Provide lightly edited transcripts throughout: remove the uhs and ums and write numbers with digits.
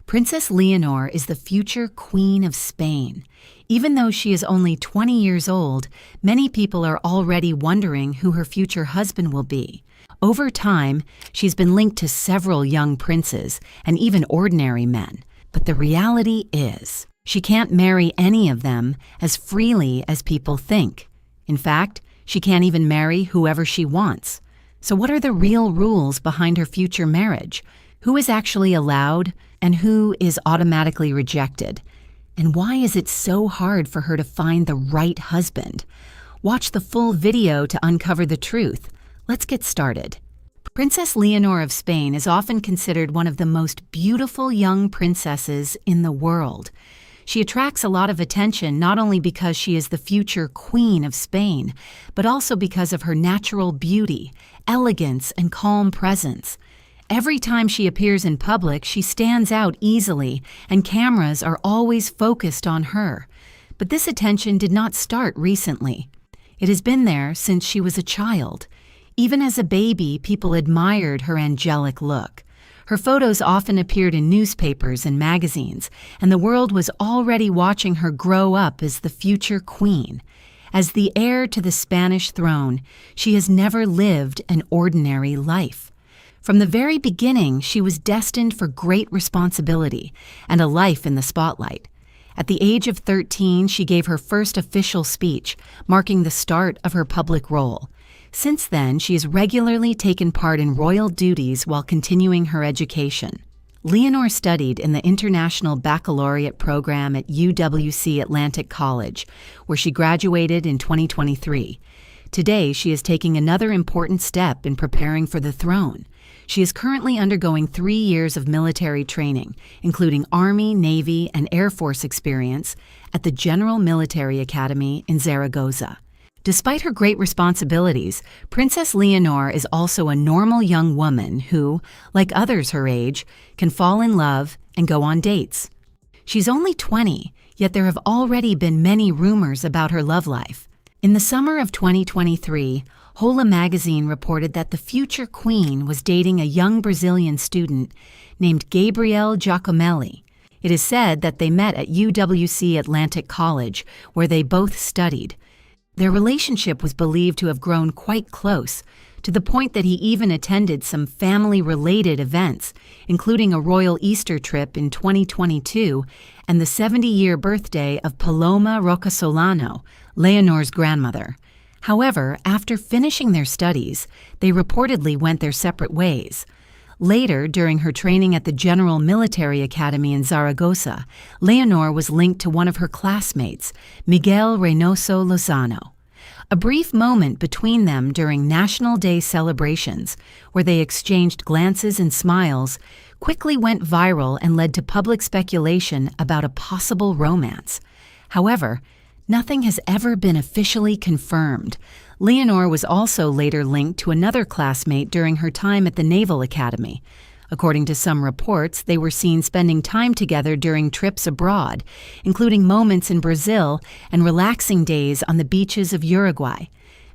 Princess Leonor is the future Queen of Spain. Even though she is only 20 years old, many people are already wondering who her future husband will be. Over time, she's been linked to several young princes and even ordinary men. But the reality is, she can't marry any of them as freely as people think. In fact, she can't even marry whoever she wants. So what are the real rules behind her future marriage? Who is actually allowed and who is automatically rejected? And why is it so hard for her to find the right husband? Watch the full video to uncover the truth. Let's get started. Princess Leonor of Spain is often considered one of the most beautiful young princesses in the world. She attracts a lot of attention not only because she is the future Queen of Spain, but also because of her natural beauty, elegance, and calm presence. Every time she appears in public, she stands out easily, and cameras are always focused on her. But this attention did not start recently. It has been there since she was a child. Even as a baby, people admired her angelic look. Her photos often appeared in newspapers and magazines, and the world was already watching her grow up as the future queen. As the heir to the Spanish throne, she has never lived an ordinary life. From the very beginning, she was destined for great responsibility and a life in the spotlight. At the age of 13, she gave her first official speech, marking the start of her public role. Since then, she has regularly taken part in royal duties while continuing her education. Leonor studied in the International Baccalaureate program at UWC Atlantic College, where she graduated in 2023. Today, she is taking another important step in preparing for the throne. She is currently undergoing 3 years of military training, including Army, Navy, and Air Force experience at the General Military Academy in Zaragoza. Despite her great responsibilities, Princess Leonor is also a normal young woman who, like others her age, can fall in love and go on dates. She's only 20, yet there have already been many rumors about her love life. In the summer of 2023, Hola magazine reported that the future queen was dating a young Brazilian student named Gabriel Giacomelli. It is said that they met at UWC Atlantic College, where they both studied. Their relationship was believed to have grown quite close, to the point that he even attended some family-related events, including a royal Easter trip in 2022 and the 70-year birthday of Paloma Rocasolano, Leonor's grandmother. However, after finishing their studies, they reportedly went their separate ways. Later, during her training at the General Military Academy in Zaragoza, Leonor was linked to one of her classmates, Miguel Reynoso Lozano. A brief moment between them during National Day celebrations, where they exchanged glances and smiles, quickly went viral and led to public speculation about a possible romance. However, nothing has ever been officially confirmed. Leonor was also later linked to another classmate during her time at the Naval Academy. According to some reports, they were seen spending time together during trips abroad, including moments in Brazil and relaxing days on the beaches of Uruguay.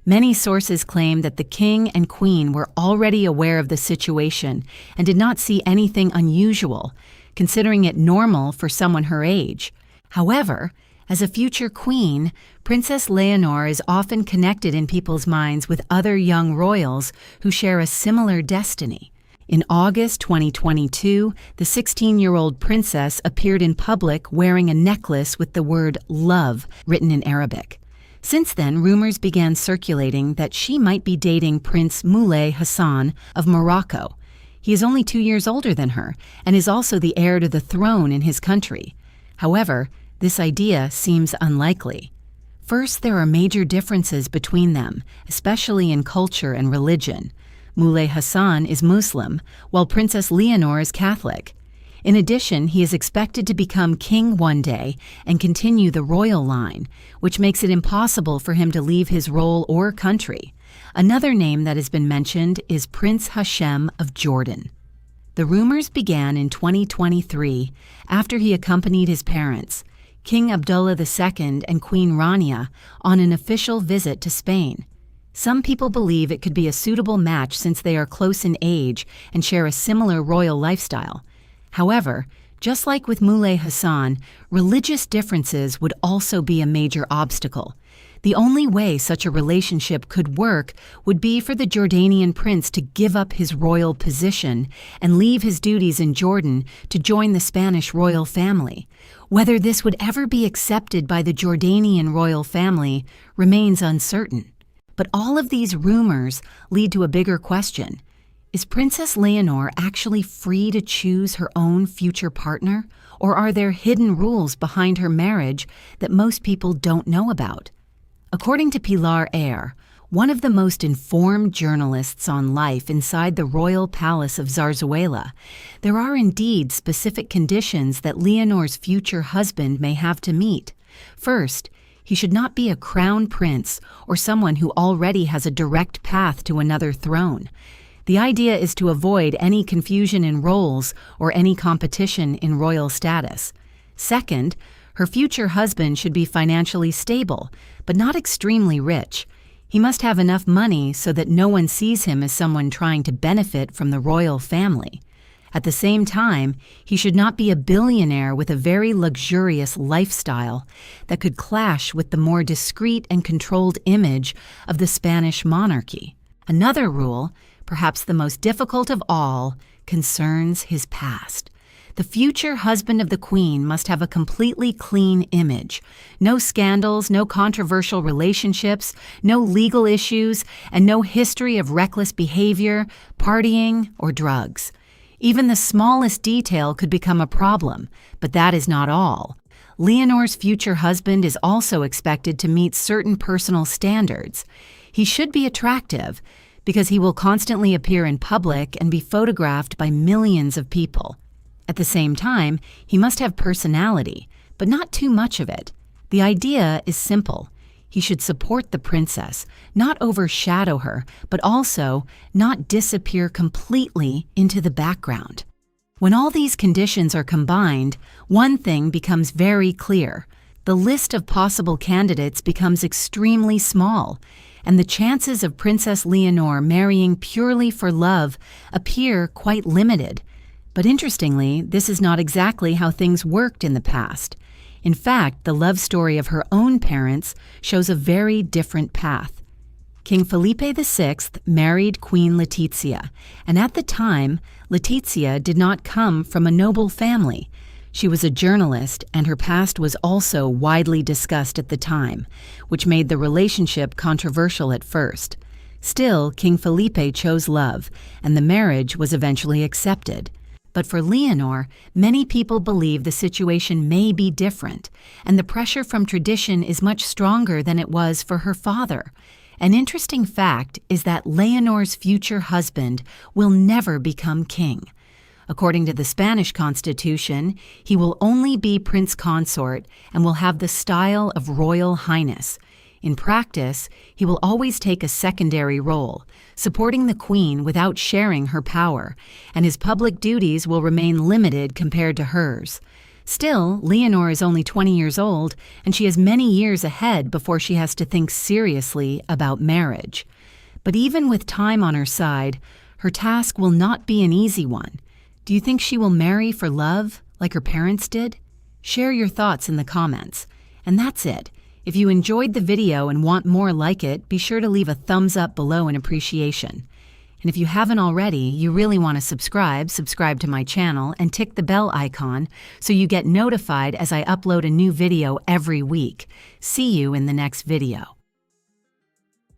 Many sources claim that the king and queen were already aware of the situation and did not see anything unusual, considering it normal for someone her age. However, as a future queen, Princess Leonor is often connected in people's minds with other young royals who share a similar destiny. In August 2022, the 16-year-old princess appeared in public wearing a necklace with the word love written in Arabic. Since then, rumors began circulating that she might be dating Prince Moulay Hassan of Morocco. He is only 2 years older than her and is also the heir to the throne in his country. However, this idea seems unlikely. First, there are major differences between them, especially in culture and religion. Moulay Hassan is Muslim, while Princess Leonor is Catholic. In addition, he is expected to become king one day and continue the royal line, which makes it impossible for him to leave his role or country. Another name that has been mentioned is Prince Hashem of Jordan. The rumors began in 2023 after he accompanied his parents, King Abdullah II and Queen Rania, on an official visit to Spain. Some people believe it could be a suitable match since they are close in age and share a similar royal lifestyle. However, Just like with Moulay Hassan, religious differences would also be a major obstacle. The only way such a relationship could work would be for the Jordanian prince to give up his royal position and leave his duties in Jordan to join the Spanish royal family. Whether this would ever be accepted by the Jordanian royal family remains uncertain. But all of these rumors lead to a bigger question. Is Princess Leonor actually free to choose her own future partner, or are there hidden rules behind her marriage that most people don't know about? According to Pilar Ayer, one of the most informed journalists on life inside the royal palace of Zarzuela, there are indeed specific conditions that Leonor's future husband may have to meet. First, he should not be a crown prince or someone who already has a direct path to another throne. The idea is to avoid any confusion in roles or any competition in royal status. Second, her future husband should be financially stable, but not extremely rich. He must have enough money so that no one sees him as someone trying to benefit from the royal family. At the same time, he should not be a billionaire with a very luxurious lifestyle that could clash with the more discreet and controlled image of the Spanish monarchy. Another rule, perhaps the most difficult of all, concerns his past. The future husband of the Queen must have a completely clean image. No scandals, no controversial relationships, no legal issues, and no history of reckless behavior, partying, or drugs. Even the smallest detail could become a problem, but that is not all. Leonor's future husband is also expected to meet certain personal standards. He should be attractive, because he will constantly appear in public and be photographed by millions of people. At the same time, he must have personality, but not too much of it. The idea is simple. He should support the princess, not overshadow her, but also not disappear completely into the background. When all these conditions are combined, one thing becomes very clear. The list of possible candidates becomes extremely small, and the chances of Princess Leonor marrying purely for love appear quite limited. But interestingly, this is not exactly how things worked in the past. In fact, the love story of her own parents shows a very different path. King Felipe VI married Queen Letizia, and at the time, Letizia did not come from a noble family. She was a journalist, and her past was also widely discussed at the time, which made the relationship controversial at first. Still, King Felipe chose love, and the marriage was eventually accepted. But for Leonor, many people believe the situation may be different, and the pressure from tradition is much stronger than it was for her father. An interesting fact is that Leonor's future husband will never become king. According to the Spanish Constitution, he will only be prince consort and will have the style of royal highness. In practice, he will always take a secondary role, supporting the queen without sharing her power, and his public duties will remain limited compared to hers. Still, Leonor is only 20 years old, and she has many years ahead before she has to think seriously about marriage. But even with time on her side, her task will not be an easy one. Do you think she will marry for love, like her parents did? Share your thoughts in the comments. And that's it. If you enjoyed the video and want more like it, be sure to leave a thumbs up below in appreciation. And if you haven't already, you really want to subscribe to my channel and tick the bell icon so you get notified as I upload a new video every week. See you in the next video.